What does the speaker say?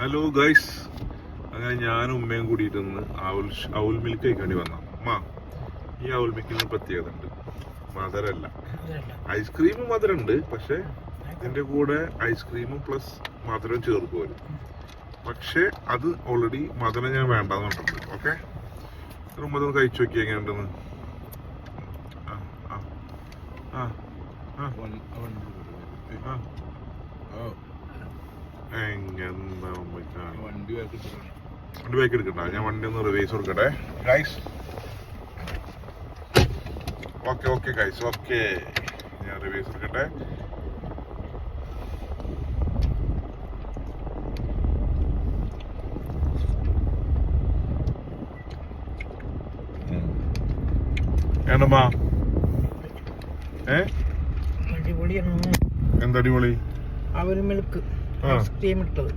Hello guys, അങ്ങനെ ഞാനും ഉമ്മയും കൂടിയിട്ട് ഔൽ മിൽക്ക് കഴിക്കേണ്ടി വന്ന അമ്മ. ഈ ഔൽ മിൽക്കിന് പ്രത്യേകത ഉണ്ട്, മധുരമല്ല. ഐസ്ക്രീമും മധുരമുണ്ട്, പക്ഷെ ഇതിന്റെ കൂടെ ഐസ്ക്രീമും പ്ലസ് മധുരം ചേർക്കുമല്ലോ. പക്ഷെ അത് ഓൾറെഡി മധുരം ഞാൻ വേണ്ടാന്ന് പറഞ്ഞിട്ടുണ്ട്. ഓക്കെ, മധുരം കഴിച്ചു നോക്കി എങ്ങനെയുണ്ടെന്ന്. വണ്ടി ബാക്ക് എടുക്കണ്ട, ഞാൻ വണ്ടി ഒന്ന് റിവേഴ്സ് കൊടുക്കട്ടെ ഗൈസ്. ഓക്കെ ഗൈസ്, ഓക്കെ, ഞാൻ റിവേഴ്സ് എടുക്കട്ടെ. ഏണ്ടമ്മാ അടിപൊളിയാണ്. എന്താ അടിപൊളി? അവൽ മിൽക്ക് ഐസ്ക്രീം ഇട്ടത്.